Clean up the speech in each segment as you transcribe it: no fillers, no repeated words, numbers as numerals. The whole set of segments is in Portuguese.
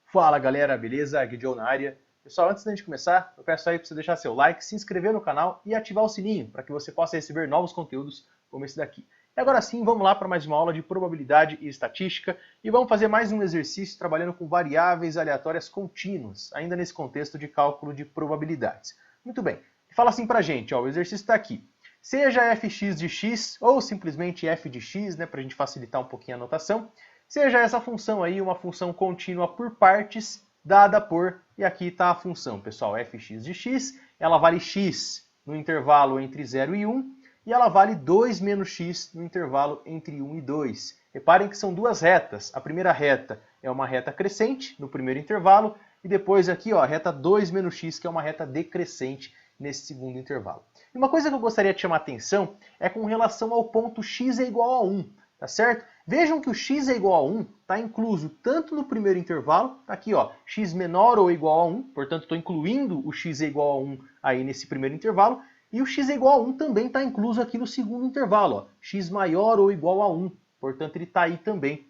Fala galera, beleza? Guidião na área. Pessoal, antes da gente começar, eu peço aí para você deixar seu like, se inscrever no canal e ativar o sininho para que você possa receber novos conteúdos como esse daqui. E agora sim, vamos lá para mais uma aula de probabilidade e estatística e vamos fazer mais um exercício trabalhando com variáveis aleatórias contínuas, ainda nesse contexto de cálculo de probabilidades. Muito bem, fala assim pra gente, ó, o exercício está aqui. Seja fx de x ou simplesmente f de x, né, para a gente facilitar um pouquinho a notação, seja essa função aí uma função contínua por partes dada por, e aqui está a função, pessoal, fx de x, ela vale x no intervalo entre 0 e 1, e ela vale 2 menos x no intervalo entre 1 e 2. Reparem que são duas retas. A primeira reta é uma reta crescente no primeiro intervalo, e depois aqui ó, a reta 2 menos x, que é uma reta decrescente nesse segundo intervalo. E uma coisa que eu gostaria de chamar a atenção é com relação ao ponto x é igual a 1, tá certo? Vejam que o x é igual a 1 está incluso tanto no primeiro intervalo, aqui ó, x menor ou igual a 1, portanto estou incluindo o x é igual a 1 aí nesse primeiro intervalo, e o x é igual a 1 também está incluso aqui no segundo intervalo, ó, x maior ou igual a 1, portanto ele está aí também.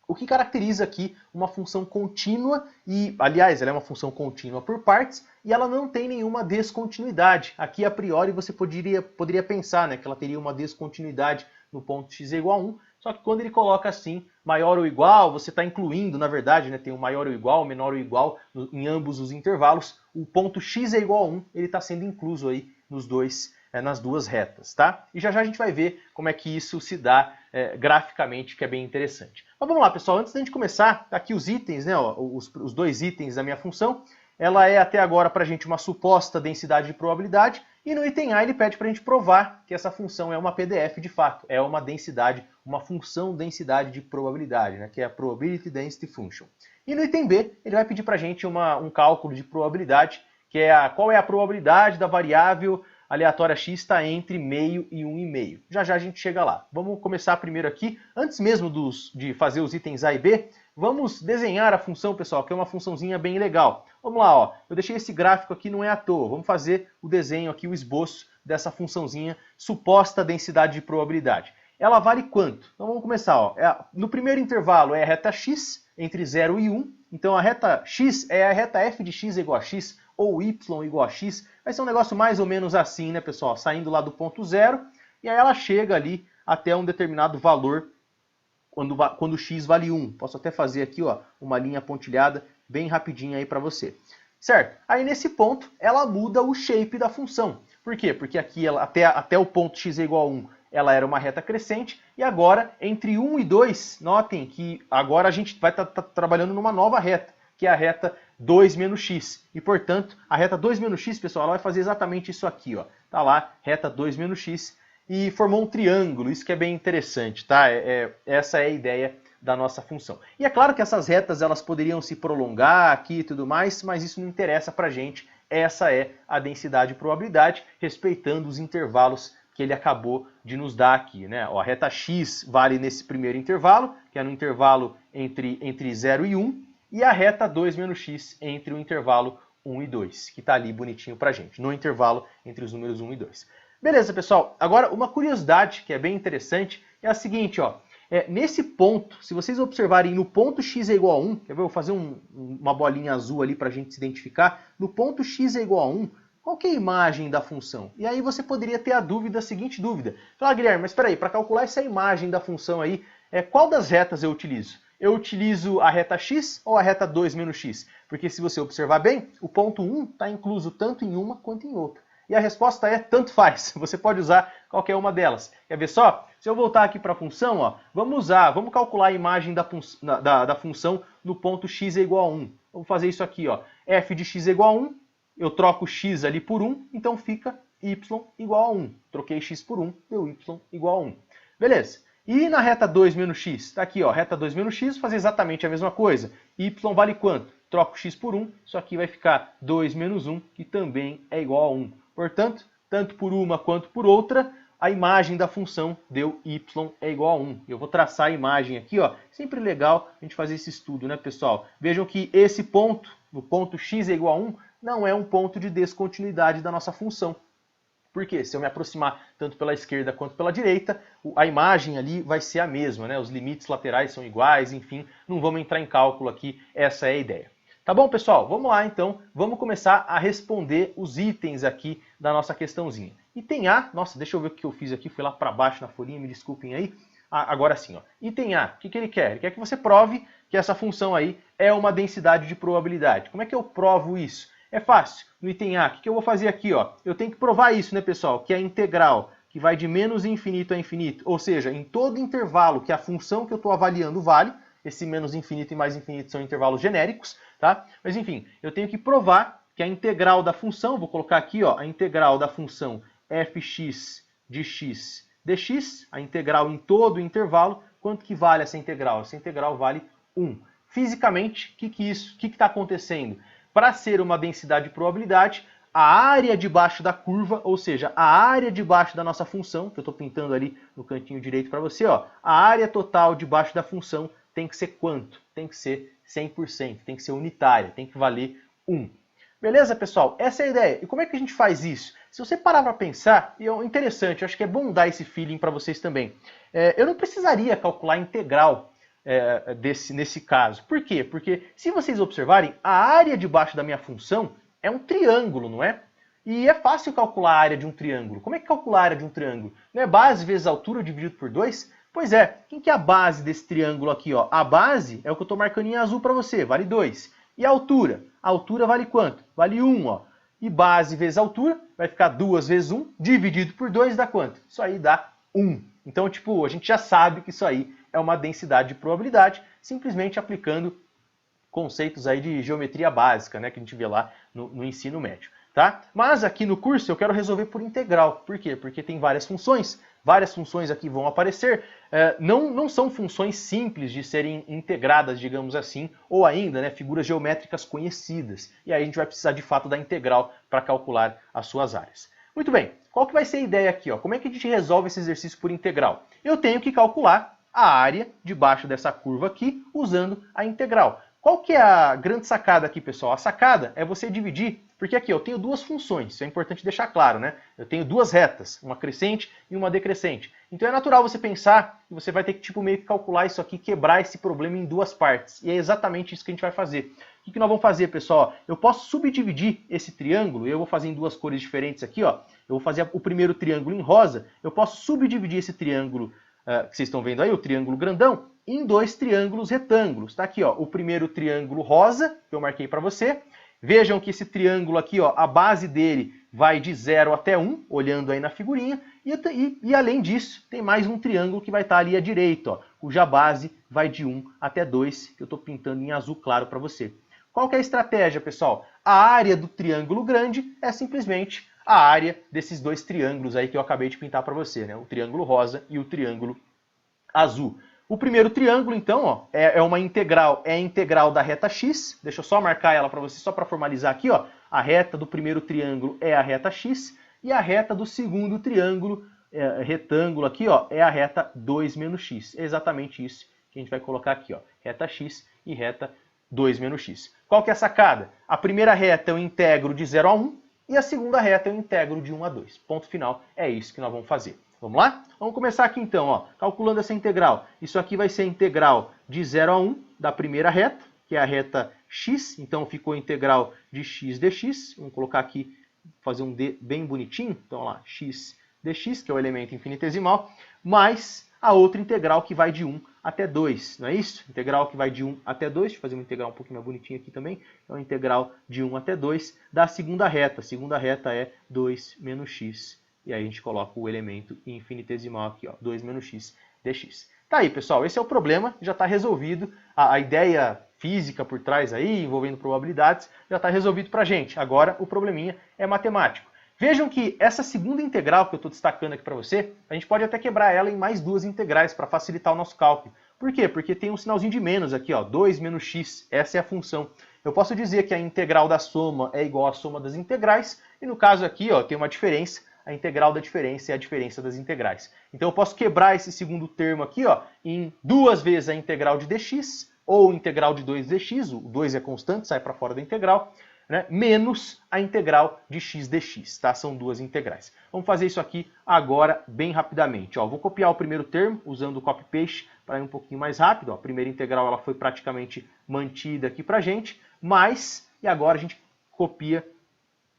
O que caracteriza aqui uma função contínua, e aliás, ela é uma função contínua por partes, e ela não tem nenhuma descontinuidade. Aqui, a priori, você poderia pensar, né, que ela teria uma descontinuidade no ponto x é igual a 1, só que quando ele coloca assim, maior ou igual, você está incluindo, na verdade, né, tem o maior ou igual, menor ou igual, em ambos os intervalos, o ponto x é igual a 1, ele está sendo incluso aí nos nas duas retas, tá? E já já a gente vai ver como é que isso se dá graficamente, que é bem interessante. Mas vamos lá, pessoal, antes da gente começar, tá aqui os itens, né, ó, os dois itens da minha função. Ela é até agora para a gente uma suposta densidade de probabilidade, e no item A ele pede para a gente provar que essa função é uma PDF de fato, é uma densidade, uma função densidade de probabilidade, né, que é a Probability Density Function. E no item B ele vai pedir para a gente um cálculo de probabilidade, que é qual é a probabilidade da variável aleatória x está entre meio e 1,5. Já já a gente chega lá. Vamos começar primeiro aqui, antes mesmo de fazer os itens A e B, vamos desenhar a função, pessoal, que é uma funçãozinha bem legal. Vamos lá, ó. Eu deixei esse gráfico aqui, não é à toa. Vamos fazer o desenho aqui, o esboço dessa funçãozinha, suposta densidade de probabilidade. Ela vale quanto? Então vamos começar, ó. No primeiro intervalo é a reta x, entre 0 e 1. Então a reta x é a reta f de x igual a x, ou y igual a x. Vai ser um negócio mais ou menos assim, né, pessoal? Saindo lá do ponto 0, e aí ela chega ali até um determinado valor quando x vale 1. Posso até fazer aqui ó, uma linha pontilhada bem rapidinha aí para você. Certo? Aí nesse ponto ela muda o shape da função. Por quê? Porque aqui ela, até o ponto x é igual a 1, ela era uma reta crescente, e agora entre 1 e 2, notem que agora a gente vai estar trabalhando numa nova reta, que é a reta 2 menos x. E, portanto, a reta 2 menos x, pessoal, ela vai fazer exatamente isso aqui, ó. Tá lá, reta 2 menos x, e formou um triângulo, isso que é bem interessante, tá? Essa é a ideia da nossa função. E é claro que essas retas elas poderiam se prolongar aqui e tudo mais, mas isso não interessa pra gente. Essa é a densidade de probabilidade, respeitando os intervalos que ele acabou de nos dar aqui, né? Ó, a reta x vale nesse primeiro intervalo, que é no intervalo entre 0 e 1, e a reta 2 menos x entre o intervalo 1 e 2, que está ali bonitinho pra gente, no intervalo entre os números 1 e 2. Beleza, pessoal? Agora, uma curiosidade que é bem interessante é a seguinte, ó. Nesse ponto, se vocês observarem no ponto x é igual a 1, quer ver? Eu vou fazer uma bolinha azul ali para a gente se identificar. No ponto x é igual a 1, qual que é a imagem da função? E aí você poderia ter a seguinte dúvida. Falar, Guilherme, mas espera aí, para calcular essa imagem da função aí, qual das retas eu utilizo? Eu utilizo a reta x ou a reta 2 menos x? Porque se você observar bem, o ponto 1 está incluso tanto em uma quanto em outra. E a resposta é tanto faz, você pode usar qualquer uma delas. Quer ver só? Se eu voltar aqui para a função, ó, vamos calcular a imagem da função no ponto x é igual a 1. Vamos fazer isso aqui, ó. F de x é igual a 1, eu troco x ali por 1, então fica y igual a 1. Troquei x por 1, deu y igual a 1. Beleza. E na reta 2 menos x? Está aqui, ó, reta 2 menos x, vou fazer exatamente a mesma coisa. Y vale quanto? Troco x por 1, isso aqui vai ficar 2 menos 1, que também é igual a 1. Portanto, tanto por uma quanto por outra, a imagem da função deu y é igual a 1. Eu vou traçar a imagem aqui, ó. Sempre legal a gente fazer esse estudo, né, pessoal? Vejam que esse ponto, o ponto x é igual a 1, não é um ponto de descontinuidade da nossa função. Porque se eu me aproximar tanto pela esquerda quanto pela direita, a imagem ali vai ser a mesma, né? Os limites laterais são iguais, enfim, não vamos entrar em cálculo aqui, essa é a ideia. Tá bom, pessoal? Vamos lá, então. Vamos começar a responder os itens aqui da nossa questãozinha. Item A, nossa, deixa eu ver o que eu fiz aqui, fui lá para baixo na folhinha, me desculpem aí. Agora sim, ó. Item A, o que ele quer? Ele quer que você prove que essa função aí é uma densidade de probabilidade. Como é que eu provo isso? É fácil. No item A, o que eu vou fazer aqui, ó? Eu tenho que provar isso, né, pessoal? Que a integral que vai de menos infinito a infinito, ou seja, em todo intervalo que a função que eu estou avaliando vale, esse menos infinito e mais infinito são intervalos genéricos, tá? Mas enfim, eu tenho que provar que a integral da função, vou colocar aqui, ó, a integral da função fx de x dx, a integral em todo o intervalo, quanto que vale essa integral? Essa integral vale 1. Fisicamente, o que está acontecendo? Para ser uma densidade de probabilidade, a área debaixo da curva, ou seja, a área debaixo da nossa função, que eu estou pintando ali no cantinho direito para você, ó, a área total debaixo da função tem que ser quanto? Tem que ser 100%, tem que ser unitária, tem que valer 1. Beleza, pessoal? Essa é a ideia. E como é que a gente faz isso? Se você parar para pensar, e é interessante, eu acho que é bom dar esse feeling para vocês também. Eu não precisaria calcular a integral nesse caso. Por quê? Porque se vocês observarem, a área debaixo da minha função é um triângulo, não é? E é fácil calcular a área de um triângulo. Como é que calcular a área de um triângulo? Não é base vezes altura dividido por 2? Pois é, quem que é a base desse triângulo aqui, ó? A base é o que eu estou marcando em azul para você, vale 2. E a altura? A altura vale quanto? Vale 1, ó. E base vezes altura vai ficar 2 vezes 1, dividido por 2 dá quanto? Isso aí dá 1. Então, tipo, a gente já sabe que isso aí é uma densidade de probabilidade, simplesmente aplicando conceitos aí de geometria básica, né, que a gente vê lá no ensino médio. Tá? Mas aqui no curso eu quero resolver por integral. Por quê? Porque tem várias funções aqui vão aparecer. Não são funções simples de serem integradas, digamos assim, ou ainda, né, figuras geométricas conhecidas. E aí a gente vai precisar de fato da integral para calcular as suas áreas. Muito bem, qual que vai ser a ideia aqui? Ó? Como é que a gente resolve esse exercício por integral? Eu tenho que calcular a área debaixo dessa curva aqui usando a integral. Qual que é a grande sacada aqui, pessoal? A sacada é você dividir, porque aqui eu tenho duas funções, isso é importante deixar claro, né? Eu tenho duas retas, uma crescente e uma decrescente. Então é natural você pensar que você vai ter que tipo, meio que calcular isso aqui, quebrar esse problema em duas partes. E é exatamente isso que a gente vai fazer. O que nós vamos fazer, pessoal? Eu posso subdividir esse triângulo, eu vou fazer em duas cores diferentes aqui, ó. Eu vou fazer o primeiro triângulo em rosa, eu posso subdividir esse triângulo que vocês estão vendo aí, o triângulo grandão, em dois triângulos retângulos. Está aqui, ó, o primeiro triângulo rosa, que eu marquei para você. Vejam que esse triângulo aqui, ó, a base dele vai de 0 até 1, olhando aí na figurinha. E além disso, tem mais um triângulo que vai estar ali à direita, ó, cuja base vai de 1 até 2, que eu estou pintando em azul claro para você. Qual que é a estratégia, pessoal? A área do triângulo grande é simplesmente a área desses dois triângulos aí que eu acabei de pintar para você, né? O triângulo rosa e o triângulo azul. O primeiro triângulo, então, ó, é uma integral, é a integral da reta x. Deixa eu só marcar ela para você, só para formalizar aqui, ó. A reta do primeiro triângulo é a reta x e a reta do segundo triângulo, retângulo aqui, ó, é a reta 2 menos x. É exatamente isso que a gente vai colocar aqui, ó. Reta x e reta 2 menos x. Qual que é a sacada? A primeira reta eu integro de 0 a 1 e a segunda reta eu integro de 1 a 2. Ponto final, é isso que nós vamos fazer. Vamos lá? Vamos começar aqui então, ó, calculando essa integral. Isso aqui vai ser a integral de 0 a 1 da primeira reta, que é a reta x. Então ficou a integral de x dx. Vamos colocar aqui, fazer um d bem bonitinho. Então, ó lá, x dx, que é o elemento infinitesimal, mais a outra integral que vai de 1 até 2. Não é isso? Integral que vai de 1 até 2. Deixa eu fazer uma integral um pouquinho mais bonitinha aqui também. Então, a integral de 1 até 2 da segunda reta. A segunda reta é 2 menos x. E aí a gente coloca o elemento infinitesimal aqui, ó, 2 menos x dx. Tá aí, pessoal, esse é o problema, já está resolvido. A ideia física por trás aí, envolvendo probabilidades, já está resolvido para a gente. Agora o probleminha é matemático. Vejam que essa segunda integral que eu estou destacando aqui para você, a gente pode até quebrar ela em mais duas integrais para facilitar o nosso cálculo. Por quê? Porque tem um sinalzinho de menos aqui, ó, 2 menos x, essa é a função. Eu posso dizer que a integral da soma é igual à soma das integrais, e no caso aqui, ó, tem uma diferença. A integral da diferença é a diferença das integrais. Então eu posso quebrar esse segundo termo aqui, ó, em duas vezes a integral de dx, ou integral de 2 dx, o 2 é constante, sai para fora da integral, né, menos a integral de x dx, tá? São duas integrais. Vamos fazer isso aqui agora bem rapidamente. Ó, vou copiar o primeiro termo usando o copy-paste para ir um pouquinho mais rápido. Ó, a primeira integral ela foi praticamente mantida aqui para a gente, mas, e agora a gente copia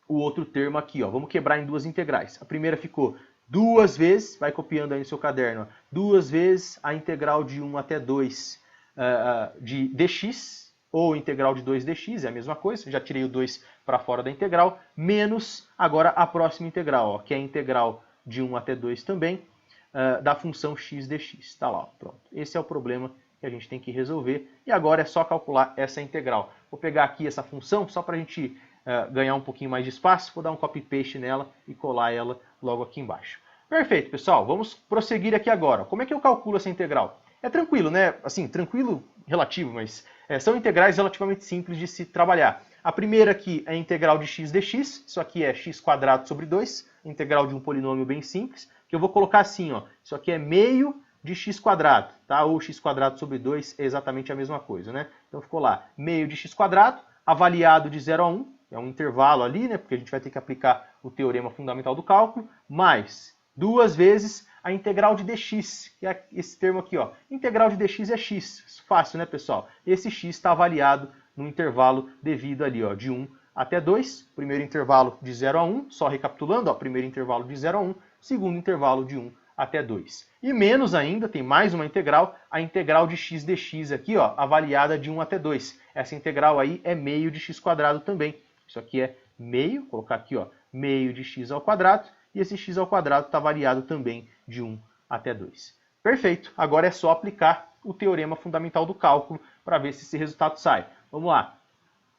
o outro termo aqui. Ó. Vamos quebrar em duas integrais. A primeira ficou duas vezes, vai copiando aí no seu caderno, ó, duas vezes a integral de 1 até 2 de dx, ou integral de 2 dx, é a mesma coisa, já tirei o 2 para fora da integral, menos agora a próxima integral, ó, que é a integral de 1 até 2 também, da função x dx. Tá lá, ó, pronto. Esse é o problema que a gente tem que resolver, e agora é só calcular essa integral. Vou pegar aqui essa função, só para a gente ganhar um pouquinho mais de espaço, vou dar um copy-paste nela e colar ela logo aqui embaixo. Perfeito, pessoal, vamos prosseguir aqui agora. Como é que eu calculo essa integral? É tranquilo, né? Assim, tranquilo, relativo, mas são integrais relativamente simples de se trabalhar. A primeira aqui é a integral de x dx, isso aqui é x² sobre 2, integral de um polinômio bem simples, que eu vou colocar assim, ó, isso aqui é meio de x², tá? Ou x² sobre 2 é exatamente a mesma coisa, né? Então ficou lá, meio de x², avaliado de 0 a 1, é um intervalo ali, né? Porque a gente vai ter que aplicar o teorema fundamental do cálculo, mais duas vezes a integral de dx, que é esse termo aqui, ó. Integral de dx é x, fácil, né, pessoal? Esse x está avaliado no intervalo devido ali, ó, de 1 até 2, primeiro intervalo de 0 a 1, só recapitulando, ó, primeiro intervalo de 0 a 1, segundo intervalo de 1 até 2. E menos ainda, tem mais uma integral, a integral de x dx aqui, ó, avaliada de 1 até 2. Essa integral aí é meio de x² também. Isso aqui é meio, vou colocar aqui, ó, meio de x ao quadrado, e esse x ao quadrado está variado também de 1 até 2. Perfeito, agora é só aplicar o teorema fundamental do cálculo para ver se esse resultado sai. Vamos lá.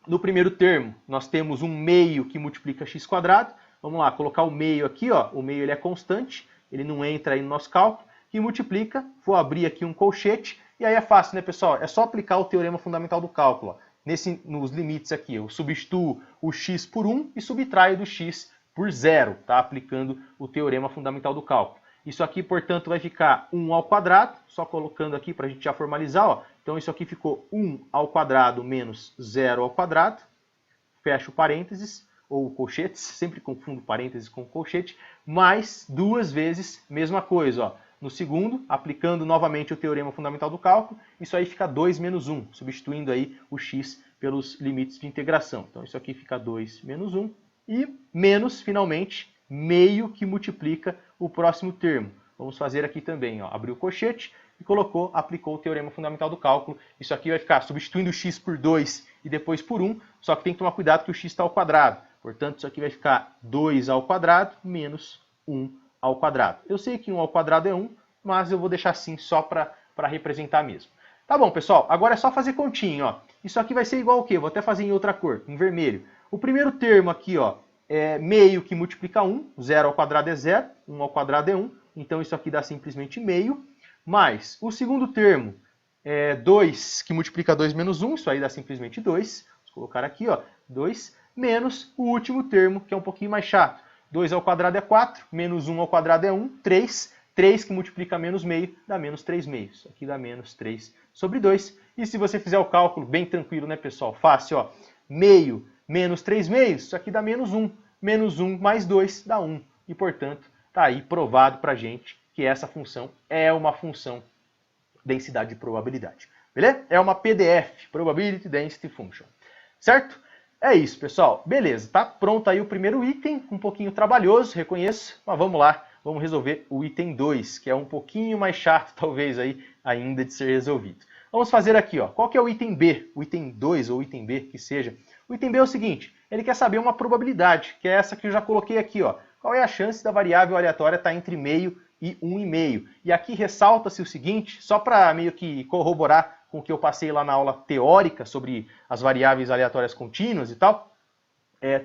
No primeiro termo, nós temos um meio que multiplica x². Vamos lá, colocar o meio aqui, ó, o meio ele é constante, ele não entra aí no nosso cálculo, que multiplica, vou abrir aqui um colchete, e aí é fácil, né, pessoal? É só aplicar o teorema fundamental do cálculo, ó. Nos limites aqui, eu substituo o x por 1 e subtraio do x por 0, tá? Aplicando o teorema fundamental do cálculo. Isso aqui, portanto, vai ficar 1 ao quadrado, só colocando aqui para a gente já formalizar, ó. Então isso aqui ficou 1 ao quadrado menos 0 ao quadrado, fecho parênteses, ou colchetes, sempre confundo parênteses com colchete, mais duas vezes, mesma coisa, ó. No segundo, aplicando novamente o teorema fundamental do cálculo, isso aí fica 2 menos 1, substituindo aí o x pelos limites de integração. Então isso aqui fica 2 menos 1 e menos, finalmente, meio que multiplica o próximo termo. Vamos fazer aqui também, ó, abriu o colchete e aplicou o teorema fundamental do cálculo. Isso aqui vai ficar substituindo o x por 2 e depois por 1, só que tem que tomar cuidado que o x está ao quadrado. Portanto, isso aqui vai ficar 2 ao quadrado menos 1 ao quadrado. Eu sei que 1 ao quadrado é 1, mas eu vou deixar assim só para representar mesmo. Tá bom, pessoal, agora é só fazer continha, ó. Isso aqui vai ser igual ao quê? Vou até fazer em outra cor, em vermelho. O primeiro termo aqui, ó, é meio que multiplica 1, 0 ao quadrado é 0, 1 ao quadrado é 1, então isso aqui dá simplesmente meio, mais o segundo termo é 2 que multiplica 2 menos 1, isso aí dá simplesmente 2, vou colocar aqui, ó, 2, menos o último termo, que é um pouquinho mais chato. 2 ao quadrado é 4, menos 1 ao quadrado é 1, 3. 3 que multiplica menos meio dá menos 3 meios. Aqui dá menos 3 sobre 2. E se você fizer o cálculo bem tranquilo, né, pessoal? Fácil, ó. Meio menos 3 meios, isso aqui dá menos 1. Menos 1 mais 2 dá 1. E, portanto, está aí provado para a gente que essa função é uma função densidade de probabilidade. Beleza? É uma PDF, Probability Density Function. Certo? É isso, pessoal. Beleza, tá pronto aí o primeiro item, um pouquinho trabalhoso, reconheço, mas vamos lá, vamos resolver o item 2, que é um pouquinho mais chato, talvez, aí, ainda de ser resolvido. Vamos fazer aqui, ó. Qual que é o item B? O item 2 ou o item B, que seja. O item B é o seguinte, ele quer saber uma probabilidade, que é essa que eu já coloquei aqui, ó. Qual é a chance da variável aleatória estar entre meio e 1,5? E aqui ressalta-se o seguinte, só para meio que corroborar com o que eu passei lá na aula teórica sobre as variáveis aleatórias contínuas e tal,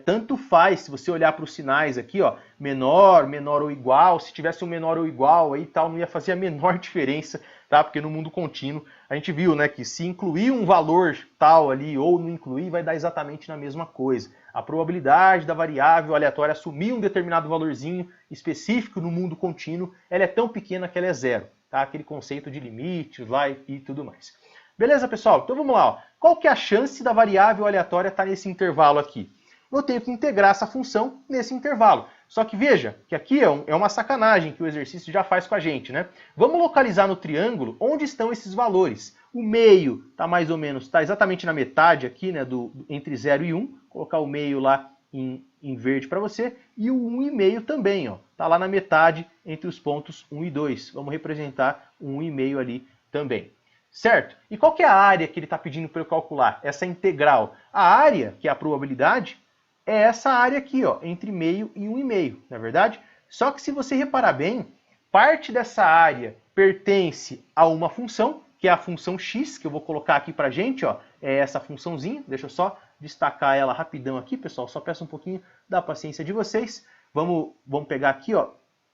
tanto faz, se você olhar para os sinais aqui, ó, menor, menor ou igual, se tivesse um menor ou igual aí tal, não ia fazer a menor diferença, tá? Porque no mundo contínuo a gente viu, né, que se incluir um valor tal ali ou não incluir, vai dar exatamente na mesma coisa. A probabilidade da variável aleatória assumir um determinado valorzinho específico no mundo contínuo, ela é tão pequena que ela é zero, tá? Aquele conceito de limites lá e tudo mais. Beleza, pessoal? Então vamos lá. Ó. Qual que é a chance da variável aleatória estar nesse intervalo aqui? Eu tenho que integrar essa função nesse intervalo. Só que veja que aqui é uma sacanagem que o exercício já faz com a gente, né? Vamos localizar no triângulo onde estão esses valores. O meio está mais ou menos, está exatamente na metade aqui, né, entre 0 e 1. Vou colocar o meio lá em verde para você. E o 1,5 também, ó. Está lá na metade entre os pontos 1 e 2. Vamos representar o 1,5 ali também. Certo? E qual que é a área que ele está pedindo para eu calcular? Essa integral. A área, que é a probabilidade, é essa área aqui, ó, entre meio e 1,5, não é verdade? Só que se você reparar bem, parte dessa área pertence a uma função, que é a função x, que eu vou colocar aqui pra gente, ó, é essa funçãozinha. Deixa eu só destacar ela rapidão aqui, pessoal, só peço um pouquinho da paciência de vocês. Vamos pegar aqui, ó,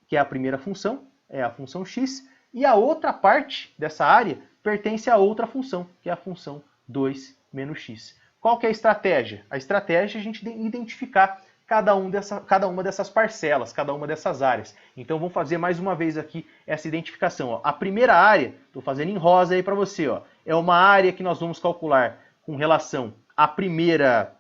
que é a primeira função, é a função x, e a outra parte dessa área pertence a outra função, que é a função 2 menos x. Qual que é a estratégia? A estratégia é a gente identificar cada uma dessas parcelas, cada uma dessas áreas. Então vamos fazer mais uma vez aqui essa identificação. Ó. A primeira área, estou fazendo em rosa aí para você, ó, é uma área que nós vamos calcular com relação à primeira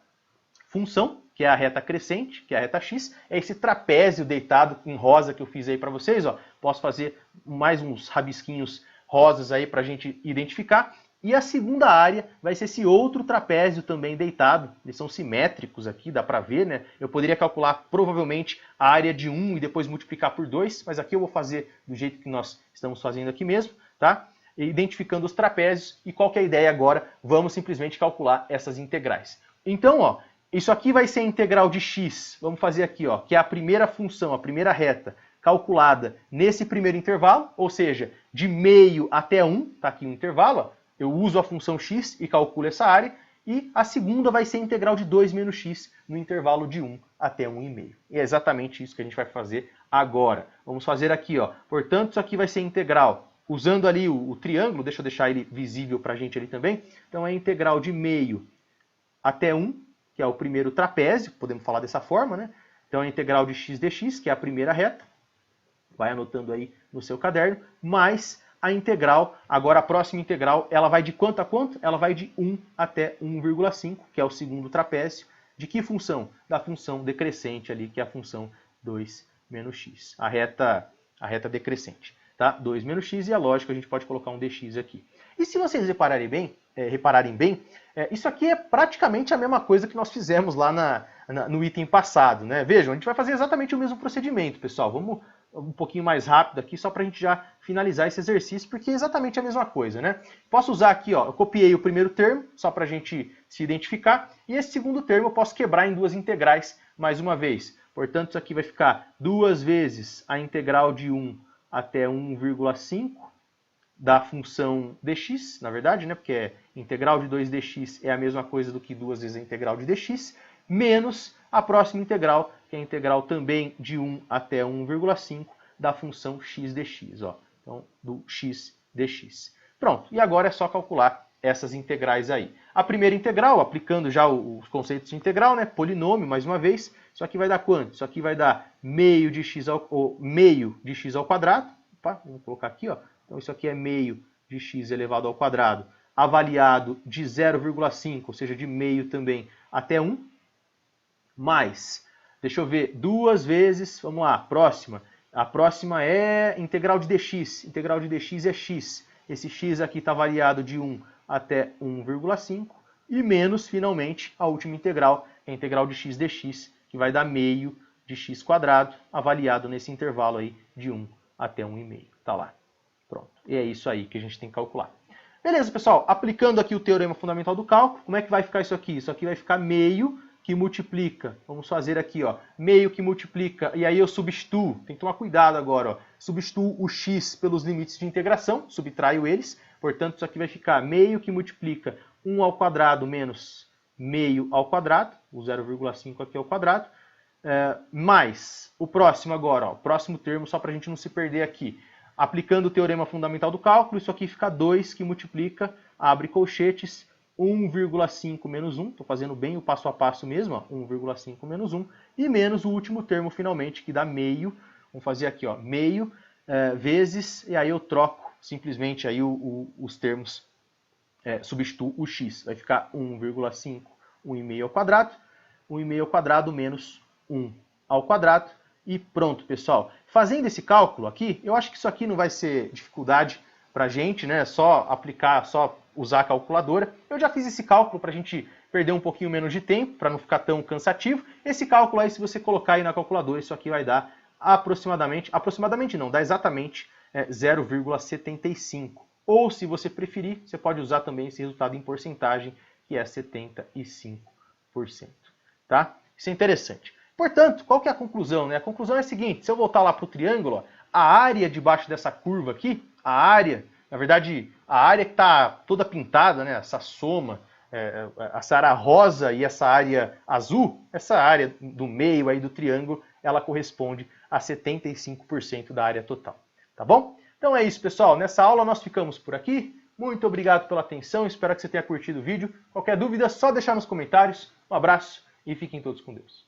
função, que é a reta crescente, que é a reta x, é esse trapézio deitado em rosa que eu fiz aí para vocês. Ó. Posso fazer mais uns rabisquinhos rosas aí para a gente identificar. E a segunda área vai ser esse outro trapézio também deitado. Eles são simétricos aqui, dá para ver, né? Eu poderia calcular provavelmente a área de 1 e depois multiplicar por 2, mas aqui eu vou fazer do jeito que nós estamos fazendo aqui mesmo, tá? Identificando os trapézios. E qual que é a ideia agora? Vamos simplesmente calcular essas integrais. Então, ó, isso aqui vai ser a integral de x. Vamos fazer aqui, ó, que é a primeira função, a primeira reta, calculada nesse primeiro intervalo, ou seja, de meio até 1, tá aqui um intervalo, ó. Eu uso a função x e calculo essa área. E a segunda vai ser a integral de 2 menos x no intervalo de 1 até 1,5. E é exatamente isso que a gente vai fazer agora. Vamos fazer aqui, ó. Portanto, isso aqui vai ser integral. Usando ali o triângulo, deixa eu deixar ele visível para a gente ali também. Então é a integral de meio até 1, que é o primeiro trapézio, podemos falar dessa forma, né? Então é a integral de x dx, que é a primeira reta. Vai anotando aí no seu caderno. Mais a integral, agora a próxima integral, ela vai de quanto a quanto? Ela vai de 1 até 1,5, que é o segundo trapézio. De que função? Da função decrescente ali, que é a função 2 menos x. A reta decrescente. Tá? 2 menos x, e é lógico, a gente pode colocar um dx aqui. E se vocês repararem bem, isso aqui é praticamente a mesma coisa que nós fizemos lá no item passado, né? Vejam, a gente vai fazer exatamente o mesmo procedimento, pessoal. Vamos um pouquinho mais rápido aqui, só para a gente já finalizar esse exercício, porque é exatamente a mesma coisa, né? Posso usar aqui, ó, eu copiei o primeiro termo, só para a gente se identificar, e esse segundo termo eu posso quebrar em duas integrais mais uma vez. Portanto, isso aqui vai ficar 2 vezes a integral de 1 até 1,5 da função dx, na verdade, né? Porque integral de 2 dx é a mesma coisa do que 2 vezes a integral de dx, menos a próxima integral, que é a integral também de 1 até 1,5 da função x dx, ó. Então, do x dx. Pronto, e agora é só calcular essas integrais aí. A primeira integral, aplicando já os conceitos de integral, né? Polinômio, mais uma vez, isso aqui vai dar quanto? Isso aqui vai dar meio de x ao quadrado. Opa, vamos colocar aqui, ó. Então, isso aqui é meio de x elevado ao quadrado, avaliado de 0,5, ou seja, de meio também, até 1, mais, deixa eu ver, 2 vezes, vamos lá, próxima. A próxima é integral de dx. Integral de dx é x. Esse x aqui está variado de 1 até 1,5. E menos, finalmente, a última integral, que é a integral de x dx, que vai dar meio de x quadrado, avaliado nesse intervalo aí de 1 até 1,5. Tá lá. Pronto. E é isso aí que a gente tem que calcular. Beleza, pessoal. Aplicando aqui o teorema fundamental do cálculo, como é que vai ficar isso aqui? Isso aqui vai ficar meio que multiplica, vamos fazer aqui, ó, meio que multiplica, e aí eu substituo, tem que tomar cuidado agora, ó, substituo o x pelos limites de integração, subtraio eles, portanto isso aqui vai ficar meio que multiplica 1 ao quadrado menos meio ao quadrado, o 0,5 aqui ao quadrado, mais o próximo agora, ó, o próximo termo, só para a gente não se perder aqui, aplicando o teorema fundamental do cálculo, isso aqui fica 2 que multiplica, abre colchetes, 1,5 menos 1, estou fazendo bem o passo a passo mesmo, 1,5 menos 1, e menos o último termo finalmente, que dá meio, vamos fazer aqui, ó, meio vezes, e aí eu troco simplesmente aí os termos substituo o x. Vai ficar 1,5, 1,5 ao quadrado, 1,5 ao quadrado menos 1 ao quadrado. E pronto, pessoal. Fazendo esse cálculo aqui, eu acho que isso aqui não vai ser dificuldade para a gente, né? Só aplicar, só usar a calculadora. Eu já fiz esse cálculo para a gente perder um pouquinho menos de tempo, para não ficar tão cansativo. Esse cálculo aí, se você colocar aí na calculadora, isso aqui vai dar aproximadamente não, dá exatamente 0,75. Ou, se você preferir, você pode usar também esse resultado em porcentagem, que é 75%. Tá? Isso é interessante. Portanto, qual que é a conclusão, né? A conclusão é a seguinte: se eu voltar lá para o triângulo, ó, a área debaixo dessa curva aqui, a área, na verdade, a área que está toda pintada, né? Essa soma, essa área rosa e essa área azul, essa área do meio aí do triângulo, ela corresponde a 75% da área total. Tá bom? Então é isso, pessoal. Nessa aula nós ficamos por aqui. Muito obrigado pela atenção. Espero que você tenha curtido o vídeo. Qualquer dúvida, é só deixar nos comentários. Um abraço e fiquem todos com Deus.